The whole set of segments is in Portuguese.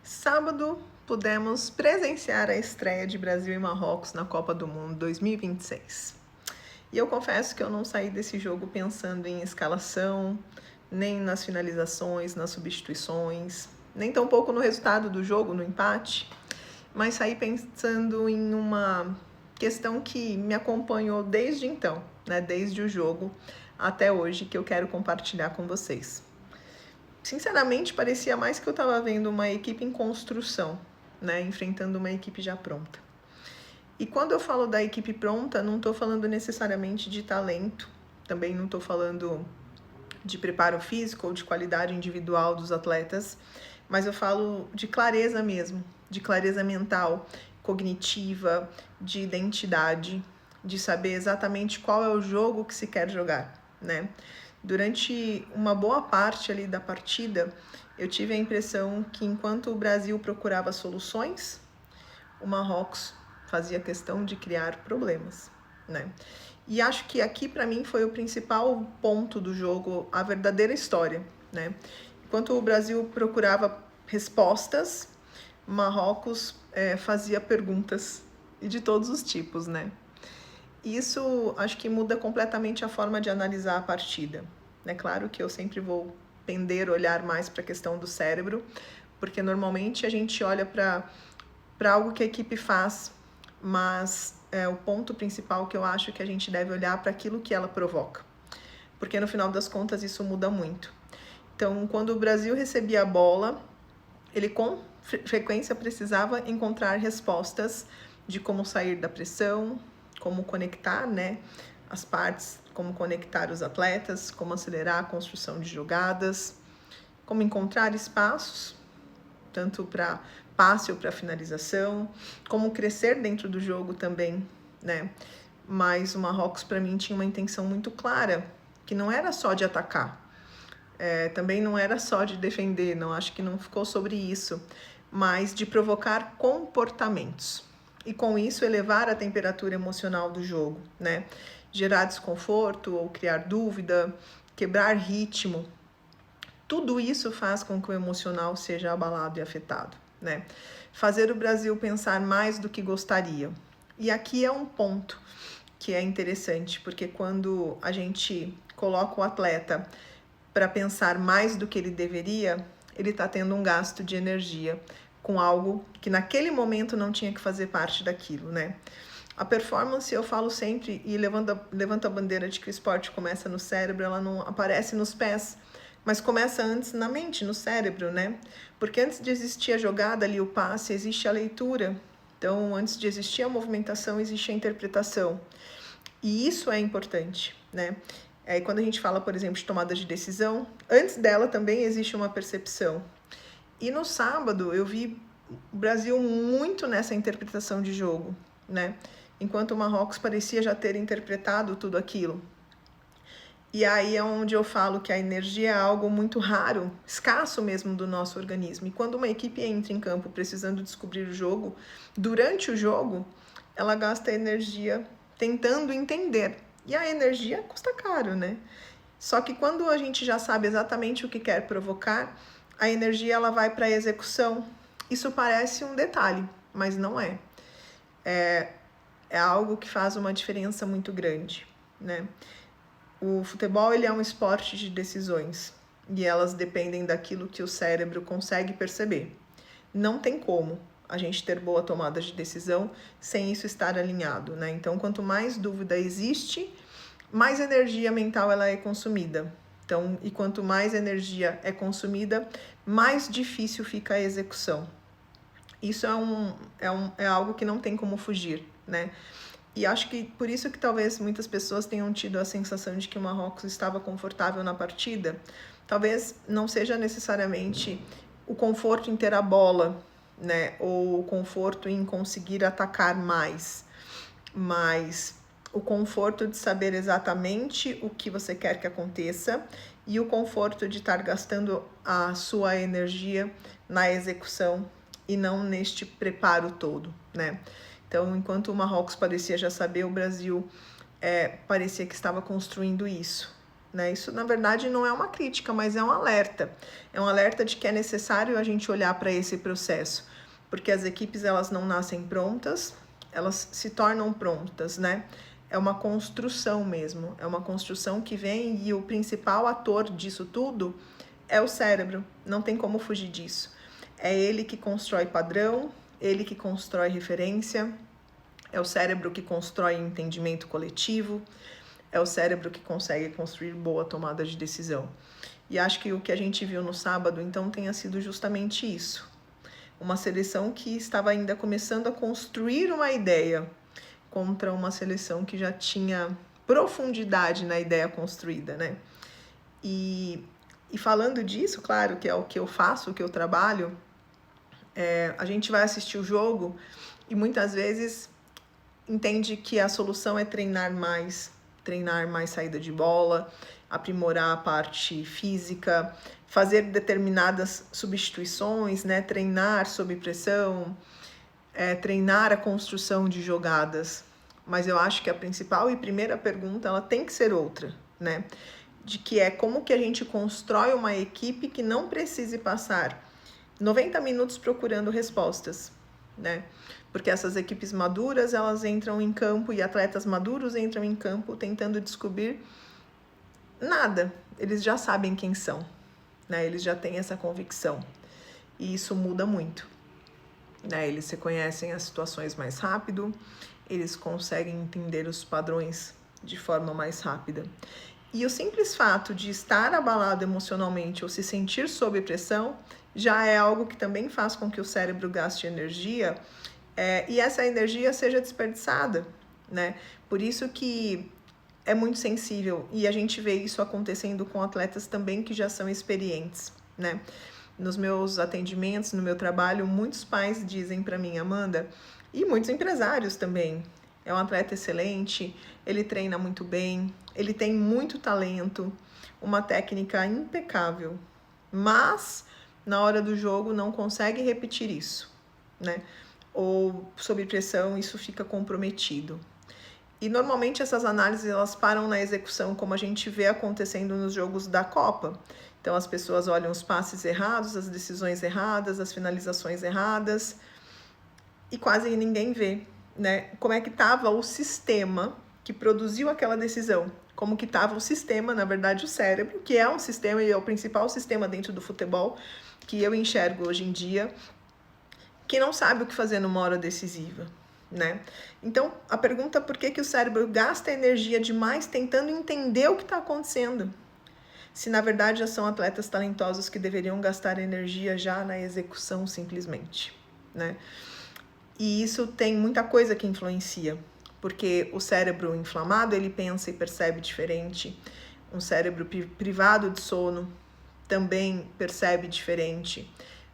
Sábado, pudemos presenciar a estreia de Brasil e Marrocos na Copa do Mundo 2026. E eu confesso que eu não saí desse jogo pensando em escalação, nem nas finalizações, nas substituições, nem tampouco no resultado do jogo, no empate, mas saí pensando em uma questão que me acompanhou desde então, né, desde o jogo até hoje, que eu quero compartilhar com vocês. Sinceramente, parecia mais que eu estava vendo uma equipe em construção, né, enfrentando uma equipe já pronta. E quando eu falo da equipe pronta, não estou falando necessariamente de talento, também não estou falando de preparo físico ou de qualidade individual dos atletas, mas eu falo de clareza mesmo, de clareza mental, cognitiva, de identidade, de saber exatamente qual é o jogo que se quer jogar, né? Durante uma boa parte ali da partida, eu tive a impressão que enquanto o Brasil procurava soluções, o Marrocos fazia questão de criar problemas, né? E acho que aqui para mim foi o principal ponto do jogo, a verdadeira história, né? Enquanto o Brasil procurava respostas, Marrocos fazia perguntas e de todos os tipos, né? Isso acho que muda completamente a forma de analisar a partida. É claro que eu sempre vou pender, olhar mais para a questão do cérebro, porque normalmente a gente olha para algo que a equipe faz, mas o ponto principal que eu acho que a gente deve olhar para aquilo que ela provoca, porque no final das contas isso muda muito. Então, quando o Brasil recebia a bola, ele com frequência precisava encontrar respostas de como sair da pressão, como conectar, né, as partes, como conectar os atletas, como acelerar a construção de jogadas, como encontrar espaços, tanto para passe ou para finalização, como crescer dentro do jogo também, né? Mas o Marrocos, para mim, tinha uma intenção muito clara, que não era só de atacar, também não era só de defender, não acho que não ficou sobre isso, mas de provocar comportamentos. E com isso elevar a temperatura emocional do jogo, né? Gerar desconforto ou criar dúvida, quebrar ritmo. Tudo isso faz com que o emocional seja abalado e afetado, né? Fazer o Brasil pensar mais do que gostaria. E aqui é um ponto que é interessante, porque quando a gente coloca o atleta para pensar mais do que ele deveria, ele está tendo um gasto de energia com algo que naquele momento não tinha que fazer parte daquilo, né? A performance, eu falo sempre, e levanto a bandeira de que o esporte começa no cérebro, ela não aparece nos pés, mas começa antes na mente, no cérebro, né? Porque antes de existir a jogada ali, o passe, existe a leitura. Então, antes de existir a movimentação, existe a interpretação. E isso é importante, né? Aí, quando a gente fala, por exemplo, de tomada de decisão, antes dela também existe uma percepção. E no sábado, eu vi o Brasil muito nessa interpretação de jogo, né? Enquanto o Marrocos parecia já ter interpretado tudo aquilo. E aí é onde eu falo que a energia é algo muito raro, escasso mesmo do nosso organismo. E quando uma equipe entra em campo precisando descobrir o jogo, durante o jogo, ela gasta energia tentando entender. E a energia custa caro, né? Só que quando a gente já sabe exatamente o que quer provocar, a energia ela vai para a execução. Isso parece um detalhe, mas não é. É algo que faz uma diferença muito grande, né? O futebol ele é um esporte de decisões e elas dependem daquilo que o cérebro consegue perceber. Não tem como a gente ter boa tomada de decisão sem isso estar alinhado, né? Então, quanto mais dúvida existe, mais energia mental ela é consumida. Então, e quanto mais energia é consumida, mais difícil fica a execução. Isso é algo que não tem como fugir, né? E acho que por isso que talvez muitas pessoas tenham tido a sensação de que o Marrocos estava confortável na partida. Talvez não seja necessariamente o conforto em ter a bola, né? Ou o conforto em conseguir atacar mais, mas o conforto de saber exatamente o que você quer que aconteça e o conforto de estar gastando a sua energia na execução e não neste preparo todo, né? Então, enquanto o Marrocos parecia já saber, o Brasil parecia que estava construindo isso. né? Isso, na verdade, não é uma crítica, mas é um alerta. É um alerta de que é necessário a gente olhar para esse processo, porque as equipes, elas não nascem prontas, elas se tornam prontas, né? É uma construção mesmo, é uma construção que vem, e o principal ator disso tudo é o cérebro, não tem como fugir disso. É ele que constrói padrão, ele que constrói referência, é o cérebro que constrói entendimento coletivo, é o cérebro que consegue construir boa tomada de decisão. E acho que o que a gente viu no sábado, então, tenha sido justamente isso. Uma seleção que estava ainda começando a construir uma ideia contra uma seleção que já tinha profundidade na ideia construída, né? E falando disso, claro, que é o que eu faço, o que eu trabalho, a gente vai assistir o jogo e muitas vezes entende que a solução é treinar mais saída de bola, aprimorar a parte física, fazer determinadas substituições, né? Treinar sob pressão, treinar a construção de jogadas. Mas eu acho que a principal e primeira pergunta, ela tem que ser outra, né? De que é como que a gente constrói uma equipe que não precise passar 90 minutos procurando respostas, né? Porque essas equipes maduras, elas entram em campo, e atletas maduros entram em campo tentando descobrir nada. Eles já sabem quem são, né? Eles já têm essa convicção. E isso muda muito, né? Eles reconhecem as situações mais rápido, eles conseguem entender os padrões de forma mais rápida. E o simples fato de estar abalado emocionalmente ou se sentir sob pressão já é algo que também faz com que o cérebro gaste energia, e essa energia seja desperdiçada, né? Por isso que é muito sensível, e a gente vê isso acontecendo com atletas também que já são experientes, né? Nos meus atendimentos, no meu trabalho, muitos pais dizem para mim, Amanda, e muitos empresários também, é um atleta excelente, ele treina muito bem, ele tem muito talento, uma técnica impecável, mas na hora do jogo não consegue repetir isso, né? Ou sob pressão isso fica comprometido. E normalmente essas análises, elas param na execução, como a gente vê acontecendo nos jogos da Copa. Então as pessoas olham os passes errados, as decisões erradas, as finalizações erradas, e quase ninguém vê, né, como é que estava o sistema que produziu aquela decisão, como que estava o sistema, na verdade o cérebro, que é um sistema e é o principal sistema dentro do futebol que eu enxergo hoje em dia, que não sabe o que fazer numa hora decisiva, né? Então, a pergunta é por que o cérebro gasta energia demais tentando entender o que está acontecendo, se na verdade já são atletas talentosos que deveriam gastar energia já na execução simplesmente, né? E isso tem muita coisa que influencia, porque o cérebro inflamado, ele pensa e percebe diferente, um cérebro privado de sono também percebe diferente,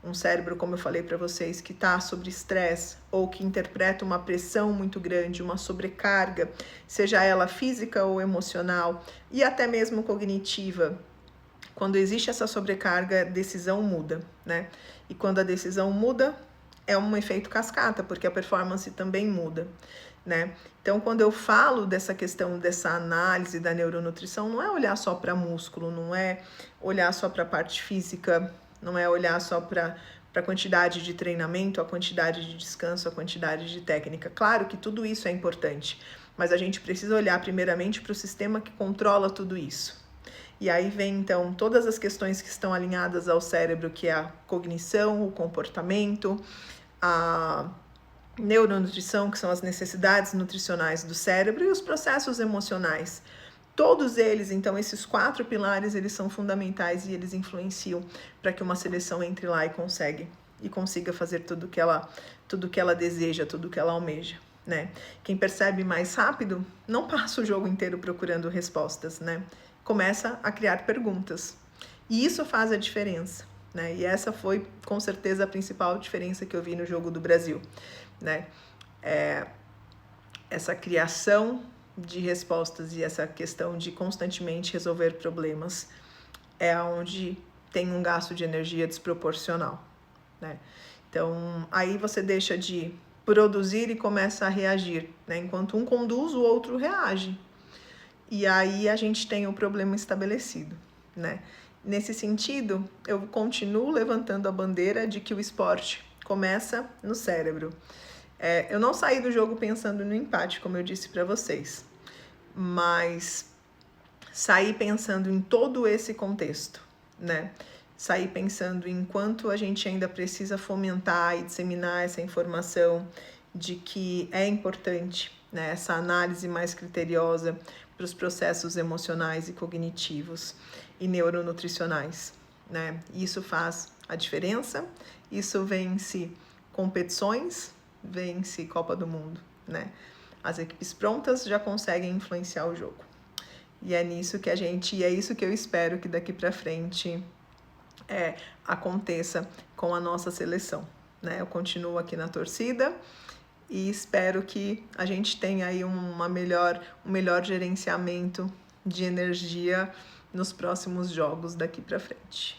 um cérebro, como eu falei para vocês, que está sob estresse ou que interpreta uma pressão muito grande, uma sobrecarga, seja ela física ou emocional e até mesmo cognitiva. Quando existe essa sobrecarga, a decisão muda, né? E quando a decisão muda, é um efeito cascata, porque a performance também muda, né? Então, quando eu falo dessa questão dessa análise da neuronutrição, não é olhar só para músculo, não é olhar só para a parte física, não é olhar só para a quantidade de treinamento, a quantidade de descanso, a quantidade de técnica. Claro que tudo isso é importante, mas a gente precisa olhar primeiramente para o sistema que controla tudo isso. E aí vem, então, todas as questões que estão alinhadas ao cérebro, que é a cognição, o comportamento, a neuronutrição, que são as necessidades nutricionais do cérebro, e os processos emocionais. Todos eles, então, esses 4 pilares, eles são fundamentais e eles influenciam para que uma seleção entre lá e consiga fazer tudo que ela deseja, tudo que ela almeja, né? Quem percebe mais rápido não passa o jogo inteiro procurando respostas, né? Começa a criar perguntas. E isso faz a diferença, né? E essa foi, com certeza, a principal diferença que eu vi no jogo do Brasil, né? Essa criação de respostas e essa questão de constantemente resolver problemas é onde tem um gasto de energia desproporcional, né? Então, aí você deixa de produzir e começa a reagir, né? Enquanto um conduz, o outro reage. e aí a gente tem o problema estabelecido, né? Nesse sentido, eu continuo levantando a bandeira de que o esporte começa no cérebro. Eu não saí do jogo pensando no empate, como eu disse para vocês, mas saí pensando em todo esse contexto, né? Saí pensando em quanto a gente ainda precisa fomentar e disseminar essa informação de que é importante, né, essa análise mais criteriosa para os processos emocionais e cognitivos e neuronutricionais, né? Isso faz a diferença, isso vence competições, vence Copa do Mundo, né? As equipes prontas já conseguem influenciar o jogo. E é nisso que é isso que eu espero que daqui para frente aconteça com a nossa seleção, né? Eu continuo aqui na torcida e espero que a gente tenha aí um melhor gerenciamento de energia nos próximos jogos daqui para frente.